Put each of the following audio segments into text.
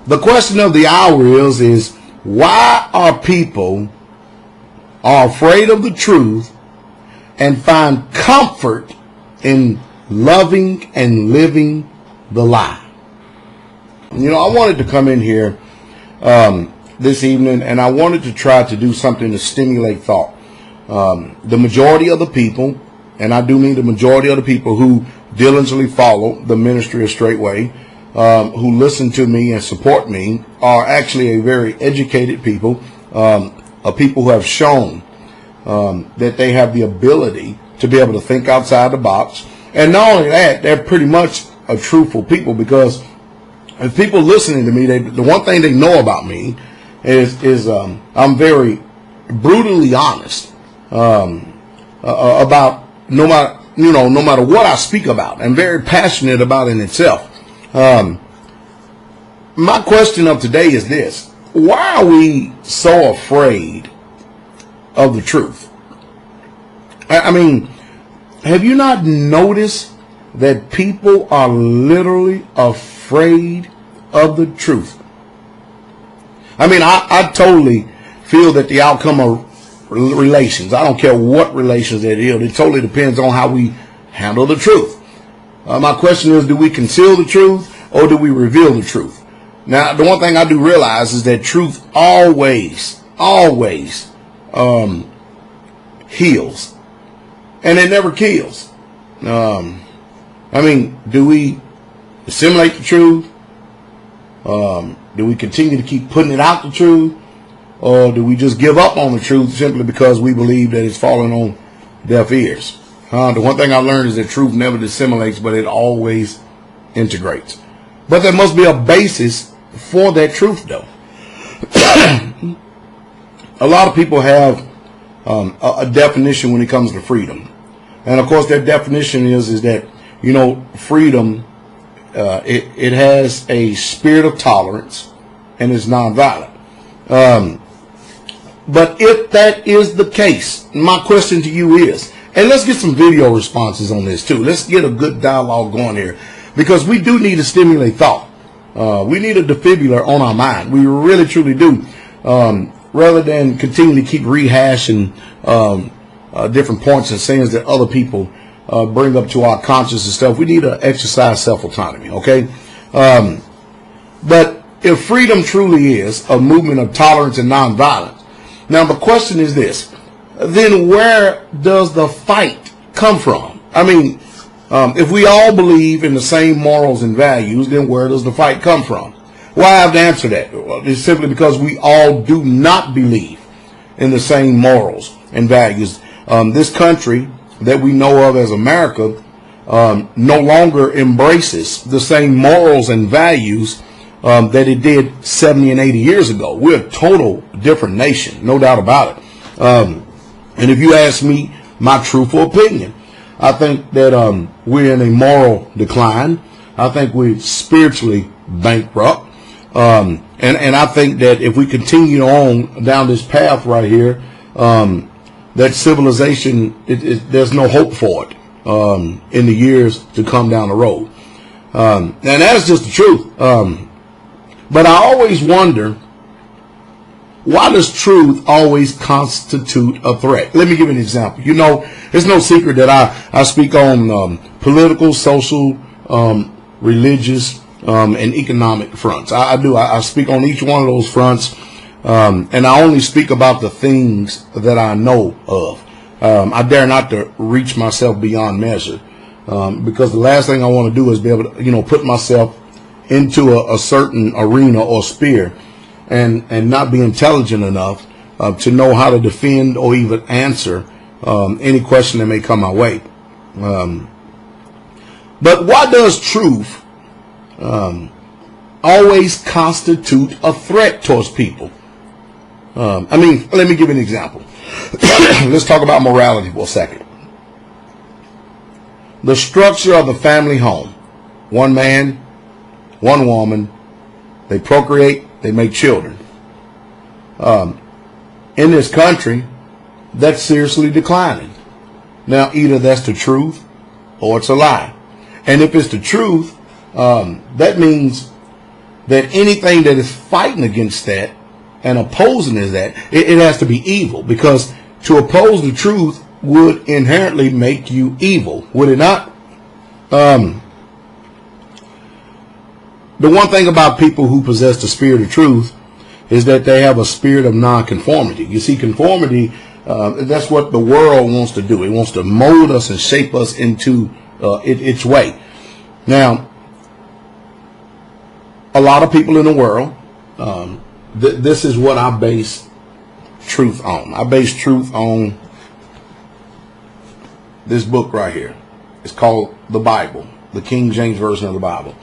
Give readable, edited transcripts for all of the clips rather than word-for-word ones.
The question of the hour is why are people afraid of the truth and find comfort in loving and living the lie? You know, I wanted to come in here this evening, and I wanted to try to do something to stimulate thought. The majority of the people, and I do mean the majority of the people who diligently follow the ministry of Straightway, who listen to me and support me, are actually a very educated people, a people who have shown that they have the ability to be able to think outside the box. And not only that, they're pretty much a truthful people, because if people listening to me, the one thing they know about me is I'm very brutally honest about no matter what I speak about. I'm very passionate about in itself. My question of today is this: why are we so afraid of the truth? I mean, have you not noticed that people are literally afraid of the truth? I mean, I totally feel that the outcome of relations, I don't care what relations it is, it totally depends on how we handle the truth. My question is, do we conceal the truth or do we reveal the truth? Now, the one thing I do realize is that truth always heals, and it never kills. I mean, do we assimilate the truth? Do we continue to keep putting it out the truth? Or do we just give up on the truth simply because we believe that it's falling on deaf ears? The one thing I learned is that truth never dissimulates, but it always integrates. But there must be a basis for that truth, though. A lot of people have a definition when it comes to freedom. And of course, their definition is that, you know, freedom, it has a spirit of tolerance and is nonviolent. But if that is the case, my question to you is, and let's get some video responses on this too. Let's get a good dialogue going here, because we do need to stimulate thought. We need a defibrillator on our mind. We really, truly do. Rather than continue to keep rehashing different points and sins that other people bring up to our conscience and stuff, we need to exercise self-autonomy, okay? But if freedom truly is a movement of tolerance and nonviolence, now the question is this: then where does the fight come from? I mean, if we all believe in the same morals and values, then where does the fight come from? Well, I have to answer that. Well, it's simply because we all do not believe in the same morals and values. This country that we know of as America no longer embraces the same morals and values that it did 70 and 80 years ago. We're a total different nation, no doubt about it. And if you ask me my truthful opinion, I think that we're in a moral decline. I think we're spiritually bankrupt. And I think that if we continue on down this path right here, that civilization, there's no hope for it in the years to come down the road. And that's just the truth. But I always wonder, why does truth always constitute a threat? Let me give you an example. You know, it's no secret that I speak on political, social, religious, and economic fronts. I do. I speak on each one of those fronts, and I only speak about the things that I know of. I dare not to reach myself beyond measure, because the last thing I want to do is be able to, you know, put myself into a certain arena or sphere and not be intelligent enough to know how to defend or even answer any question that may come my way. But why does truth always constitute a threat towards people? I mean, let me give you an example. Let's talk about morality for a second. The structure of the family home: one man, one woman, they procreate, they make children. In this country, that's seriously declining. Now, either that's the truth or it's a lie. And if it's the truth, that means that anything that is fighting against that and opposing is that, it has to be evil, because to oppose the truth would inherently make you evil, would it not? The one thing about people who possess the spirit of truth is that they have a spirit of nonconformity. You see, conformity, that's what the world wants to do. It wants to mold us and shape us into its way. Now, a lot of people in the world, this is what I base truth on. I base truth on this book right here. It's called the Bible, the King James Version of the Bible.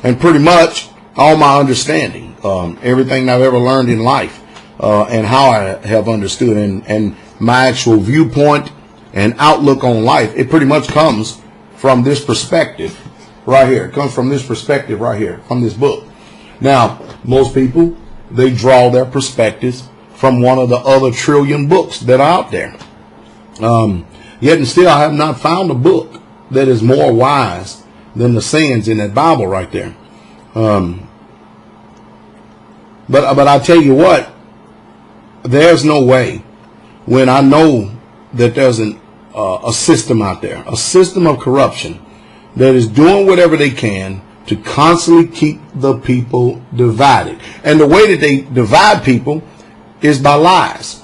And pretty much all my understanding, everything I've ever learned in life, and how I have understood, and my actual viewpoint and outlook on life, it pretty much comes from this perspective right here. It comes from this perspective right here, from this book. Now, most people, they draw their perspectives from one of the other trillion books that are out there. Yet and still, I have not found a book that is more wise than the sayings in that Bible right there. But I tell you what, there's no way, when I know that there's a system out there, a system of corruption that is doing whatever they can to constantly keep the people divided. And the way that they divide people is by lies.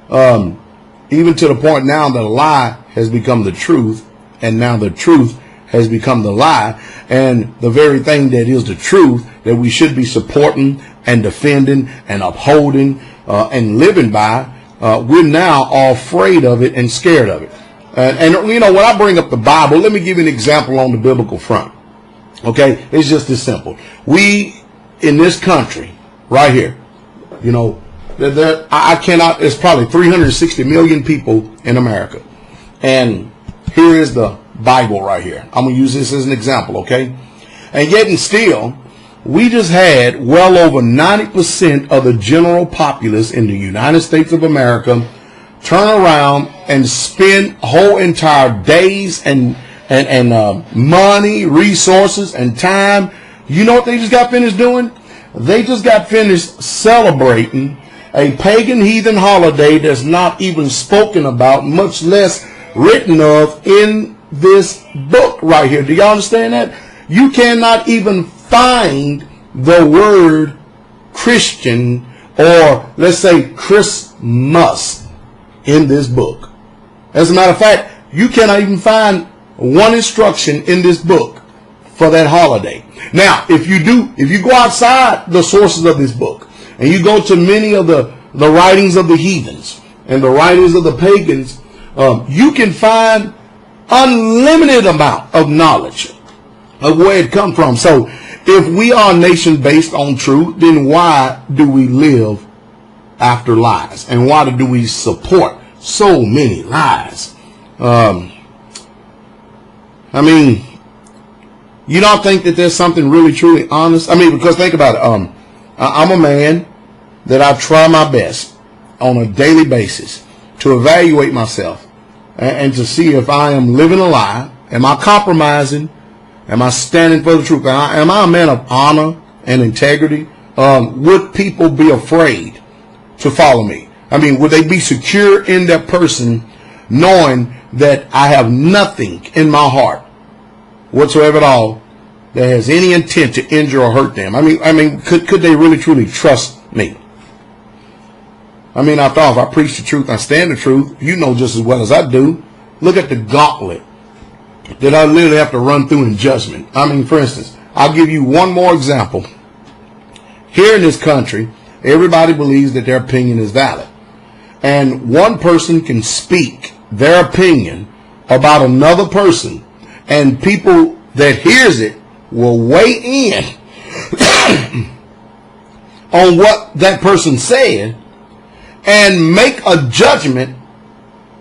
Even to the point now that a lie has become the truth, and now the truth has become the lie, and the very thing that is the truth that we should be supporting and defending and upholding and living by, we're now all afraid of it and scared of it. And you know, when I bring up the Bible, let me give you an example on the biblical front. Okay, it's just this simple. We in this country right here, you know, I cannot, it's probably 360 million people in America. And here is the Bible right here. I'm going to use this as an example, okay? And yet and still, we just had well over 90% of the general populace in the United States of America turn around and spend whole entire days and money, resources, and time. You know what they just got finished doing? They just got finished celebrating a pagan heathen holiday that's not even spoken about, much less written of in this book right here. Do y'all understand that? You cannot even find the word Christian, or let's say Christmas, in this book. As a matter of fact, you cannot even find one instruction in this book for that holiday. Now, if you go outside the sources of this book, and you go to many of the writings of the heathens and the writings of the pagans, you can find unlimited amount of knowledge of where it comes from. So if we are a nation based on truth, then why do we live after lies? And why do we support so many lies? I mean, you don't think that there's something really truly honest? I mean, because think about it. I'm a man that I try my best on a daily basis to evaluate myself and to see if I am living a lie. Am I compromising? Am I standing for the truth? Am I a man of honor and integrity? Would people be afraid to follow me? I mean, would they be secure in their person, knowing that I have nothing in my heart whatsoever at all that has any intent to injure or hurt them? I mean, could they really truly trust me? I mean, after all, if I preach the truth, I stand the truth, you know just as well as I do. Look at the gauntlet that I literally have to run through in judgment. I mean, for instance, I'll give you one more example. Here in this country, everybody believes that their opinion is valid. And one person can speak their opinion about another person, and people that hears it will weigh in on what that person said and make a judgment,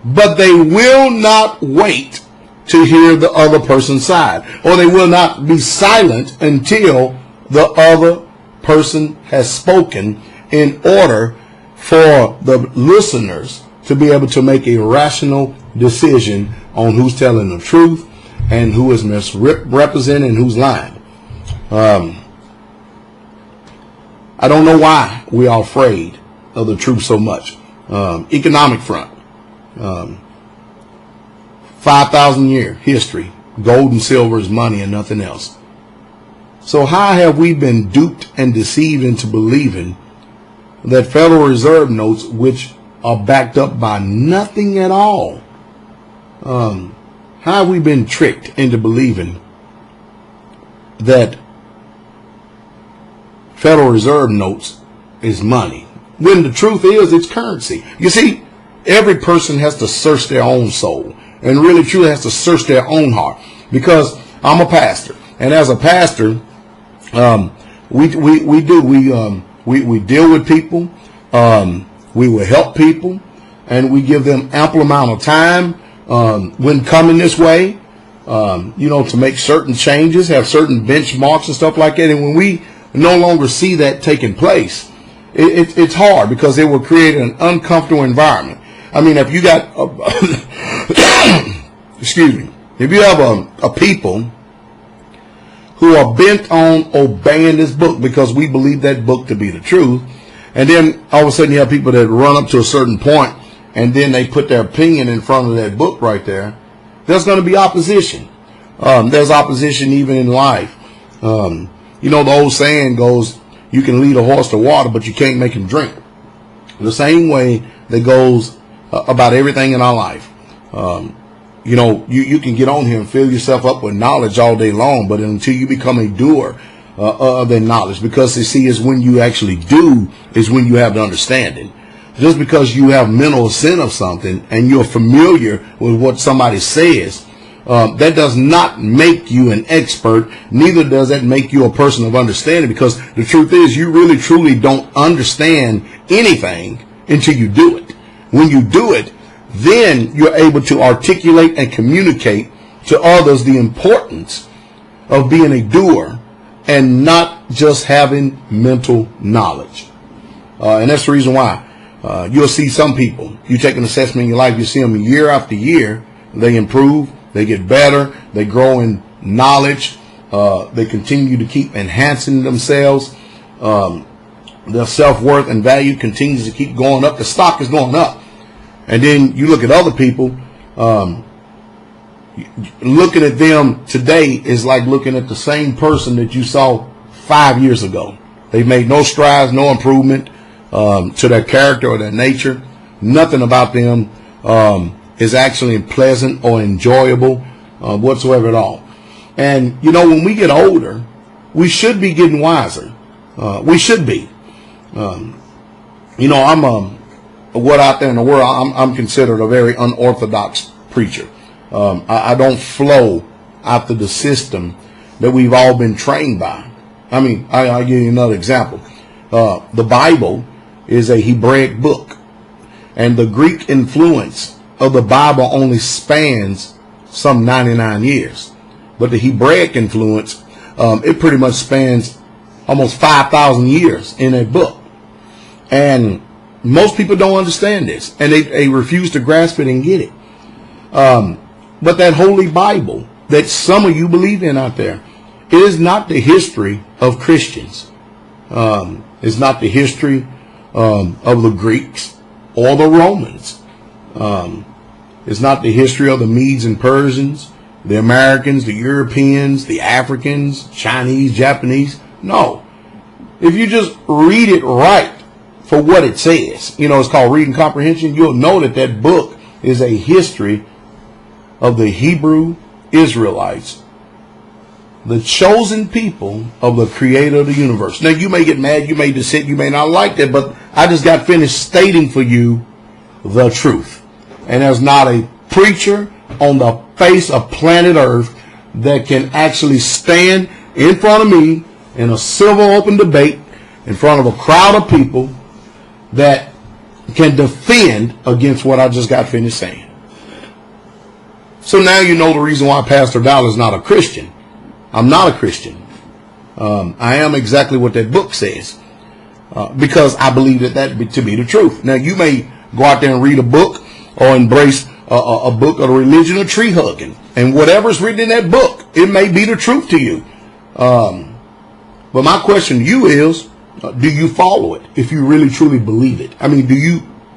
but they will not wait to hear the other person's side, or they will not be silent until the other person has spoken, in order for the listeners to be able to make a rational decision on who's telling the truth and who is misrepresenting and who's lying. I don't know why we are afraid of the truth so much. Economic front, 5,000 year history. Gold and silver is money and nothing else. So how have we been duped and deceived into believing that Federal Reserve notes, which are backed up by nothing at all, how have we been tricked into believing that Federal Reserve notes is money, when the truth is it's currency? You see, every person has to search their own soul and really truly has to search their own heart, because I'm a pastor, and as a pastor, we deal with people, we will help people, and we give them ample amount of time when coming this way, to make certain changes, have certain benchmarks and stuff like that. And when we no longer see that taking place, it's hard, because it will create an uncomfortable environment. I mean, if you got, excuse me, if you have a people who are bent on obeying this book because we believe that book to be the truth, and then all of a sudden you have people that run up to a certain point and then they put their opinion in front of that book right there, there's going to be opposition. There's opposition even in life. The old saying goes, you can lead a horse to water, but you can't make him drink. The same way that goes about everything in our life. You can get on here and fill yourself up with knowledge all day long, but until you become a doer of that knowledge, because you see, is when you actually do, is when you have the understanding. Just because you have mental assent of something and you're familiar with what somebody says, that does not make you an expert. Neither does that make you a person of understanding, because the truth is, you really truly don't understand anything until you do it. When you do it, then you're able to articulate and communicate to others the importance of being a doer and not just having mental knowledge. And that's the reason why you'll see some people, you take an assessment in your life, you see them year after year, they improve, they get better, they grow in knowledge, they continue to keep enhancing themselves, their self-worth and value continues to keep going up, the stock is going up. And then you look at other people, looking at them today is like looking at the same person that you saw 5 years ago. They've made no strides, no improvement to their character or their nature. Nothing about them is actually pleasant or enjoyable whatsoever at all. And, when we get older, we should be getting wiser. We should be. What out there in the world, I'm considered a very unorthodox preacher. I don't flow after the system that we've all been trained by. I mean, I'll give you another example. The Bible is a Hebraic book, and the Greek influence of the Bible only spans some 99 years. But the Hebraic influence, it pretty much spans almost 5,000 years in a book. And most people don't understand this, and they refuse to grasp it and get it. But that Holy Bible that some of you believe in out there, it is not the history of Christians. It's not the history of the Greeks or the Romans. It's not the history of the Medes and Persians, the Americans, the Europeans, the Africans, Chinese, Japanese. No. If you just read it right for what it says, it's called reading comprehension, you'll know that that book is a history of the Hebrew Israelites, the chosen people of the creator of the universe. Now, you may get mad, you may dissent, you may not like that, but I just got finished stating for you the truth. And there's not a preacher on the face of planet Earth that can actually stand in front of me in a civil open debate in front of a crowd of people that can defend against what I just got finished saying. So now you know the reason why Pastor Dollar is not a Christian. I'm not a Christian. I am exactly what that book says, because I believe that to be the truth. Now, you may go out there and read a book or embrace a book of the religion of tree hugging, and whatever's written in that book, it may be the truth to you. But my question to you is, Do you follow it if you really truly believe it? I mean,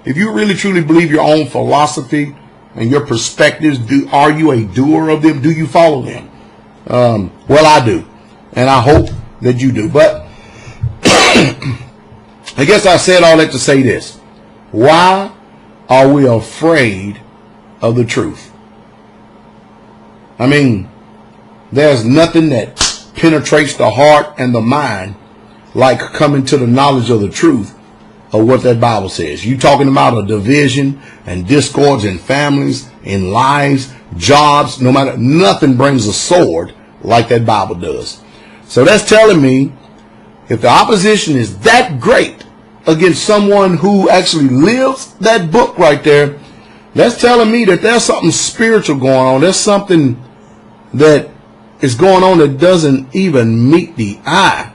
if you really truly believe your own philosophy and your perspectives, are you a doer of them? Do you follow them? Well, I do. And I hope that you do. But I guess I said all that to say this. Why are we afraid of the truth? I mean, there's nothing that penetrates the heart and the mind like coming to the knowledge of the truth of what that Bible says. You talking about a division and discords in families, in lives, jobs, nothing brings a sword like that Bible does. So that's telling me if the opposition is that great against someone who actually lives that book right there, that's telling me that there's something spiritual going on. There's something that is going on that doesn't even meet the eye.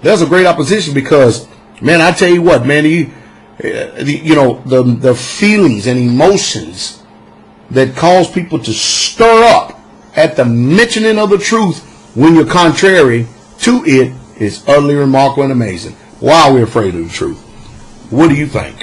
There's a great opposition because, man, I tell you what, man, the feelings and emotions that cause people to stir up at the mentioning of the truth when you're contrary to it is utterly remarkable and amazing. Why are we afraid of the truth? What do you think?